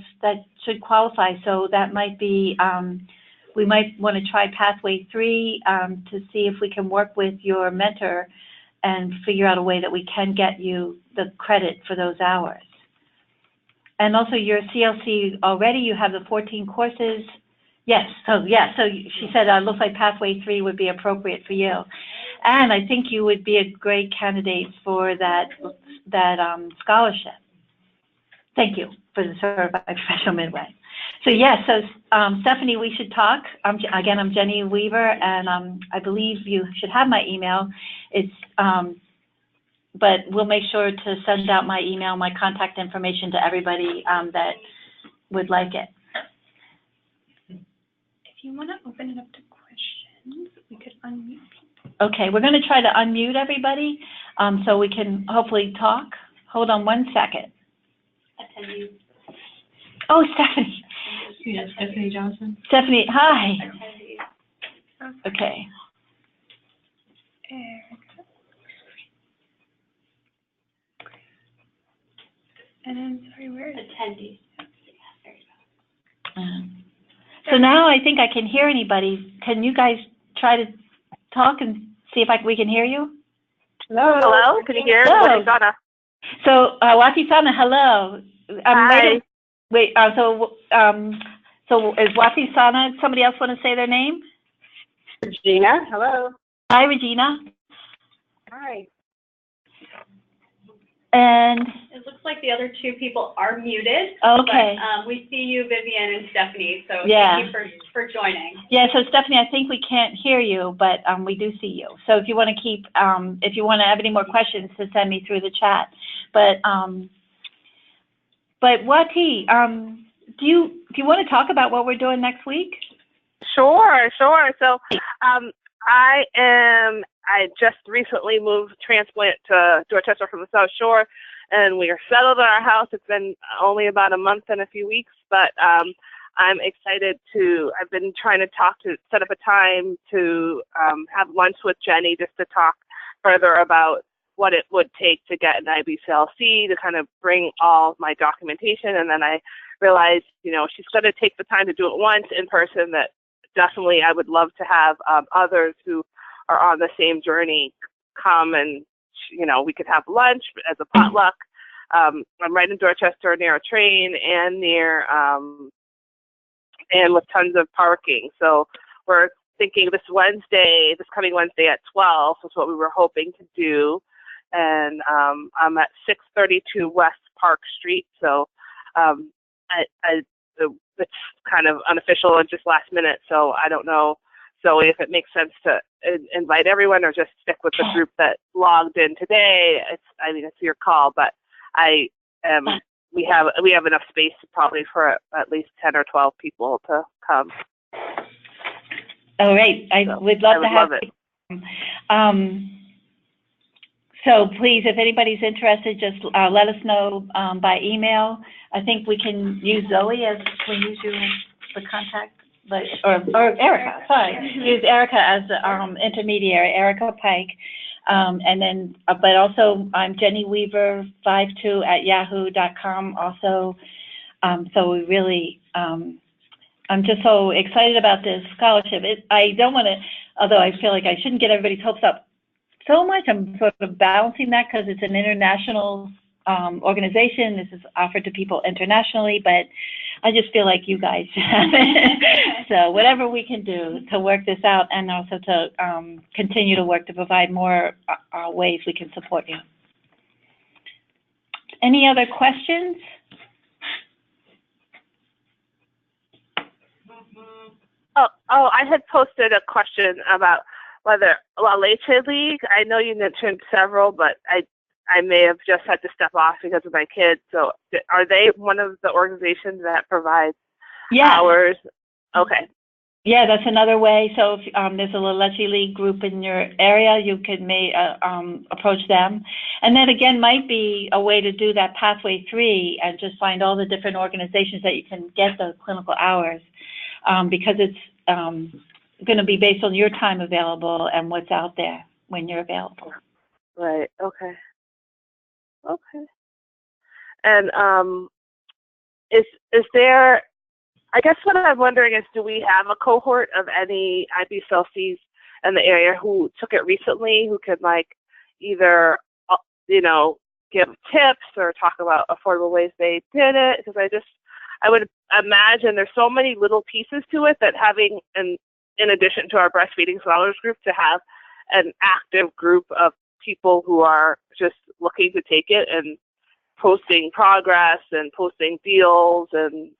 should qualify. So that might be, we might want to try Pathway 3 to see if we can work with your mentor and figure out a way that we can get you the credit for those hours. And also your CLC already, you have the 14 courses. Yes, so she said looks like Pathway 3 would be appropriate for you. And I think you would be a great candidate for that scholarship. Thank you for the certified professional midwife. So yes, so Stephanie, we should talk. Again, I'm Jenny Weaver, and I believe you should have my email. It's, but we'll make sure to send out my email, my contact information to everybody that would like it. If you want to open it up to questions, we could unmute people. Okay, we're going to try to unmute everybody so we can hopefully talk. Hold on one second. Attendees. Oh, Stephanie. Yeah, Stephanie Johnson. Stephanie, hi. Attendees. Okay. And then, sorry, where is Attendees. So now I think I can hear anybody. Can you guys try to talk and see if we can hear you? Hello. Hello. Can you hear? Hello. Sana. So, Wati Sana, hello. Hi. Wait. So is Wati Sana? Somebody else want to say their name? Regina. Hello. Hi, Regina. Hi. And it looks like the other two people are muted. Okay. But we see you, Vivian and Stephanie. So yeah. Thank you for joining. Yeah. So Stephanie, I think we can't hear you, but we do see you. So if you want to keep, if you want to have any more questions, to send me through the chat. But Wati, do you want to talk about what we're doing next week? Sure. So, I just recently moved transplant to Dorchester from the South Shore, and we are settled in our house. It's been only about a month and a few weeks, but I'm excited I've been trying to set up a time to have lunch with Jenny just to talk further about what it would take to get an IBCLC, to kind of bring all my documentation. And then I realized, she's going to take the time to do it once in person, that definitely I would love to have others who are on the same journey come, and, we could have lunch as a potluck. I'm right in Dorchester, near a train and near, and with tons of parking. So we're thinking this coming Wednesday at 12 is what we were hoping to do. And I'm at 632 West Park Street. So it's kind of unofficial and just last minute. So I don't know, Zoe, if it makes sense to invite everyone or just stick with the group that logged in today. It's your call, but we have enough space probably for at least 10 or 12 people to come. All right. We'd love to have it. So please, if anybody's interested, just let us know by email. I think we can use Zoe as we use you the contact, or Erica. Sorry, use Erica as the intermediary, Erica Pike, and then. But also, I'm Jenny Weaver 52 at yahoo.com. Also, so we really. I'm just so excited about this scholarship. I don't want to, although I feel like I shouldn't get everybody's hopes up so much. I'm sort of balancing that because it's an international organization. This is offered to people internationally, but I just feel like you guys have it. So whatever we can do to work this out, and also to continue to work to provide more ways we can support you. Any other questions? Oh, I had posted a question about whether Lactation League. I know you mentioned several, but I may have just had to step off because of my kids. So are they one of the organizations that provides hours? Okay. Yeah, that's another way. So if there's a Lactation League group in your area, you can approach them. And that, again, might be a way to do that Pathway 3 and just find all the different organizations that you can get the clinical hours, because it's going to be based on your time available and what's out there when you're available. Right. Okay. And is there, I guess what I'm wondering is, do we have a cohort of any IBCLCs in the area who took it recently, who could either, give tips or talk about affordable ways they did it? Because I would imagine there's so many little pieces to it that having, in addition to our breastfeeding scholars group, to have an active group of people who are just looking to take it and posting progress and posting deals and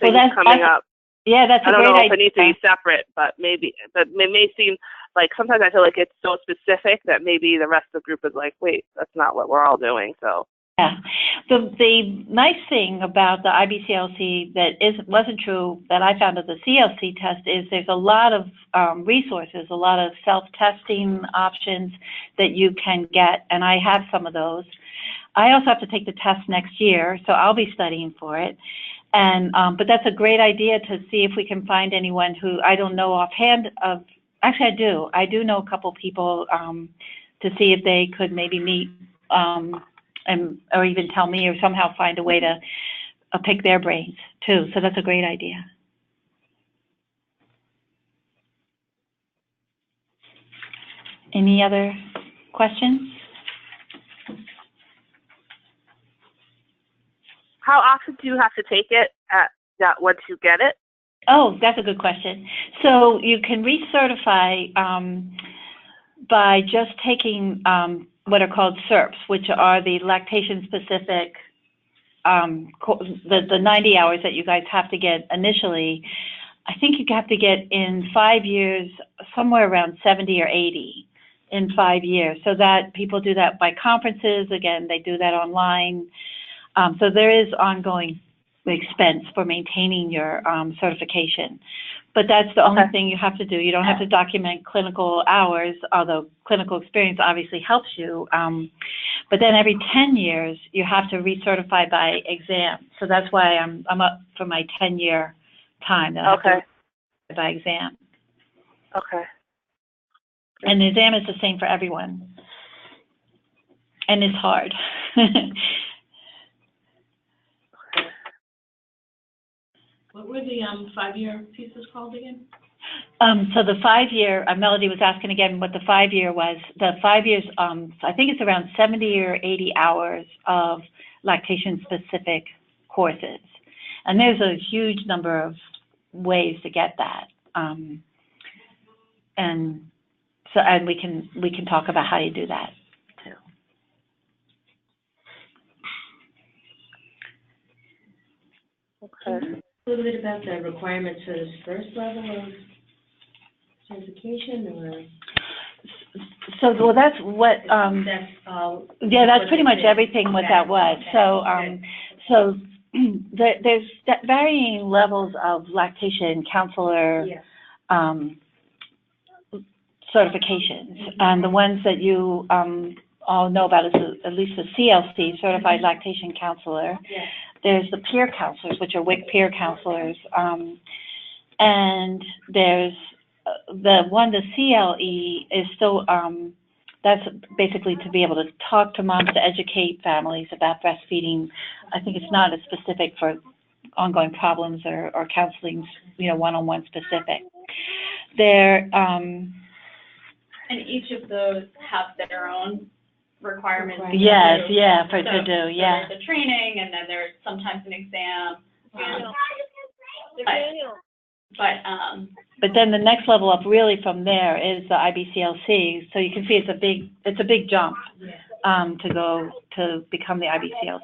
things coming up. Yeah, that's a great idea. I don't know if it needs to be separate, but it may seem like sometimes I feel like it's so specific that maybe the rest of the group is like, wait, that's not what we're all doing. So. Yeah. The nice thing about the IBCLC that wasn't true that I found at the CLC test is there's a lot of resources, a lot of self-testing options that you can get, and I have some of those. I also have to take the test next year, so I'll be studying for it. And but that's a great idea to see if we can find anyone who I don't know offhand of. Actually, I do. I do know a couple people to see if they could maybe meet. Or even tell me, or somehow find a way to pick their brains too. So that's a great idea. Any other questions? How often do you have to take it once you get it? Oh, that's a good question. So you can recertify by just taking what are called SERPs, which are the lactation-specific, the 90 hours that you guys have to get initially. I think you have to get in 5 years, somewhere around 70 or 80 in 5 years. So that people do that by conferences. Again, they do that online. So there is ongoing expense for maintaining your certification. But that's the only thing you have to do. You don't have to document clinical hours, although clinical experience obviously helps you. But then every 10 years, you have to recertify by exam. So that's why I'm up for my 10-year time that I have to by exam. Okay. And the exam is the same for everyone. And it's hard. What were the 5-year pieces called again? So the 5-year, Melody was asking again what the 5-year was. The 5 years, I think it's around 70 or 80 hours of lactation-specific courses. And there's a huge number of ways to get that. And we can talk about how you do that too. Okay. A little bit about the requirements for this first level of certification, or? So, well, that's what, That's all. yeah, that's pretty much everything what that was. So, so there's varying levels of lactation counselor certifications. And the ones that you all know about is at least the CLC, Certified Lactation Counselor. Yes. There's the peer counselors, which are WIC peer counselors. And there's the CLE is still, that's basically to be able to talk to moms, to educate families about breastfeeding. I think it's not as specific for ongoing problems or counseling, one-on-one specific. There, and each of those have their own requirements. Yes, to do. yeah, So to do, yeah. There's a training, and then there's sometimes an exam. But then the next level up, really from there, is the IBCLC. So you can see it's a big jump to go to become the IBCLC.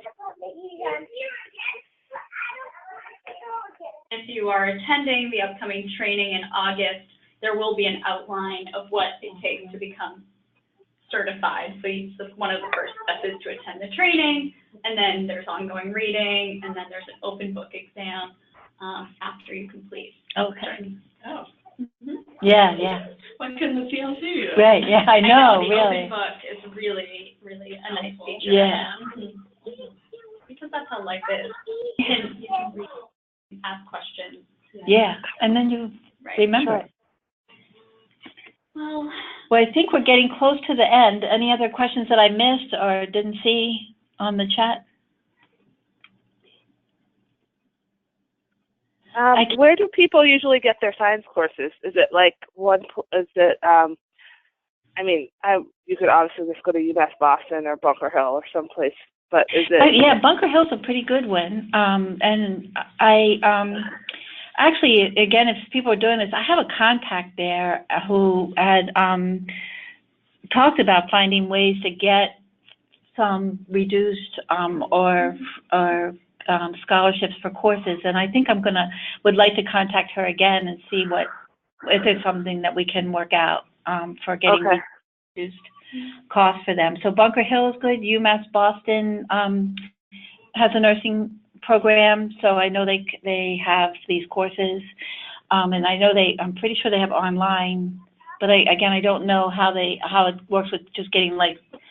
If you are attending the upcoming training in August, there will be an outline of what it takes to become certified. So one of the first steps is to attend the training, and then there's ongoing reading, and then there's an open book exam after you complete. Okay. Oh. Mm-hmm. Yeah. When can the CLC do? Right, yeah, I know, The really. open book is really, really a nice feature. Yeah. Because that's how life is. You can read, ask questions. Yeah, and then you remember. Sure. Well, I think we're getting close to the end. Any other questions that I missed or didn't see on the chat? Where do people usually get their science courses? Is it like you could obviously just go to UMass Boston or Bunker Hill or someplace, but is it? Yeah, Bunker Hill's a pretty good one. And I actually, again, if people are doing this, I have a contact there who had talked about finding ways to get some reduced or scholarships for courses, and I think would like to contact her again and see if there's something that we can work out for getting reduced costs for them. So Bunker Hill is good. UMass Boston has a nursing program, so I know they have these courses, and I know I'm pretty sure they have online, but I don't know how it works with just getting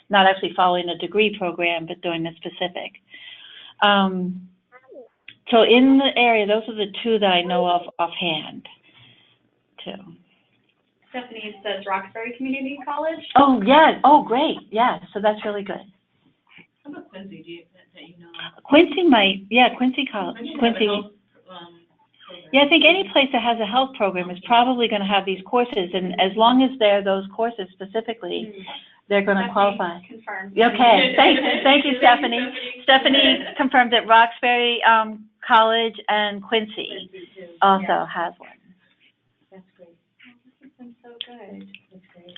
not actually following a degree program, but doing the specific. So in the area, those are the two that I know of offhand, too. Stephanie says Roxbury Community College. Oh, yeah. Oh, great. Yeah, so that's really good. How about Quincy? That you know? Quincy Quincy College. Quincy. Yeah, I think any place that has a health program is probably going to have these courses, and as long as they're those courses specifically, they're going to qualify. Confirmed. Okay, thank you, Stephanie. Stephanie confirmed that Roxbury College and Quincy also has one. That's great. This has been so good. That's great.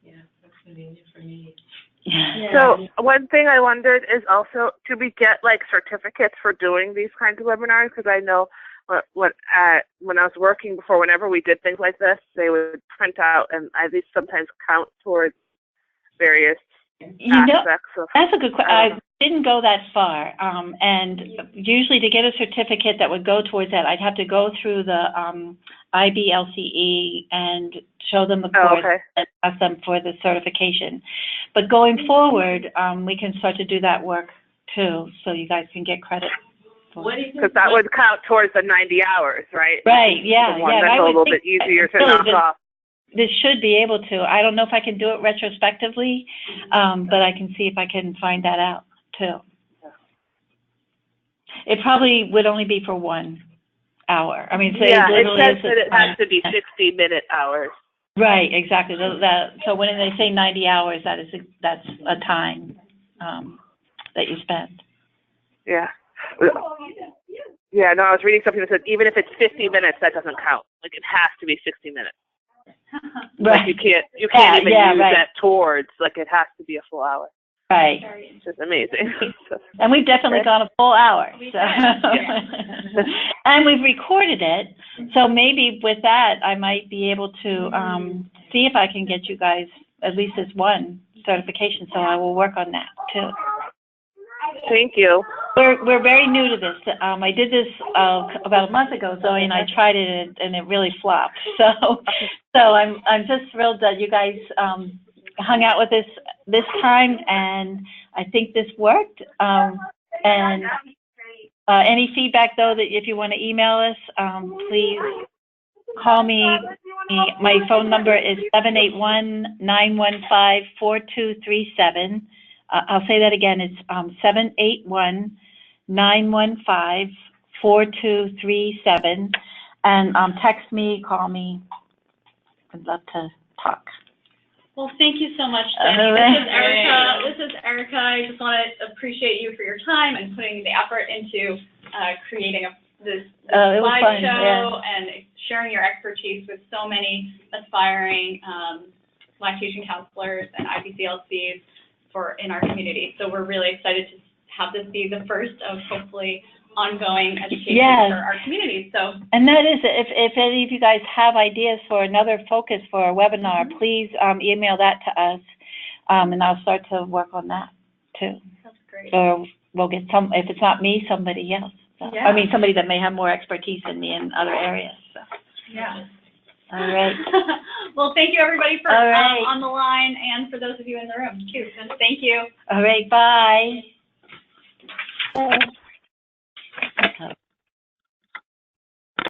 Yeah, that's convenient for me. Yeah. So one thing I wondered is also, do we get certificates for doing these kinds of webinars? Because I know when I was working before, whenever we did things like this, they would print out and at least sometimes count towards various You know, aspects of. that's a good question. I didn't go that far. And usually to get a certificate that would go towards that, I'd have to go through the IBCLC and show them the course and ask them for the certification. But going forward, we can start to do that work too, so you guys can get credit. Because that would count towards the 90 hours, right? Right, yeah. The one that's a little bit easier to knock off. This should be able to. I don't know if I can do it retrospectively, but I can see if I can find that out too. It probably would only be for 1 hour. I mean, it says that it has to be 60-minute hours. Right, exactly. So when they say 90 hours, that's a time that you spend. Yeah. Yeah, no, I was reading something that said even if it's 50 minutes, that doesn't count. Like, it has to be 60 minutes. Right. Like, you can't even use that towards, like, it has to be a full hour. Right. It's just amazing. And we've definitely gone a full hour. So. And we've recorded it, so maybe with that, I might be able to see if I can get you guys at least as one certification, so I will work on that too. Thank you. We're very new to this. I did this about a month ago, Zoe, and I tried it, and it really flopped. So I'm just thrilled that you guys hung out with us this time, and I think this worked. And any feedback, though, that if you want to email us, please call me. My phone number is 781-915-4237. I'll say that again. It's 781-915-4237. And text me, call me. I'd love to talk. Well, thank you so much, Jenny. This is Erica. I just want to appreciate you for your time and putting the effort into creating this slideshow and sharing your expertise with so many aspiring lactation counselors and IBCLCs in our community. So we're really excited to have this be the first of hopefully ongoing education for our community. So, and that is, if any of you guys have ideas for another focus for a webinar, please email that to us, and I'll start to work on that too. That's great. Or we'll get if it's not me, somebody else. So, I mean, somebody that may have more expertise than me in other areas. So. Yeah. All right. Well, thank you everybody for on the line, and for those of you in the room too. Thank you. All right. Bye.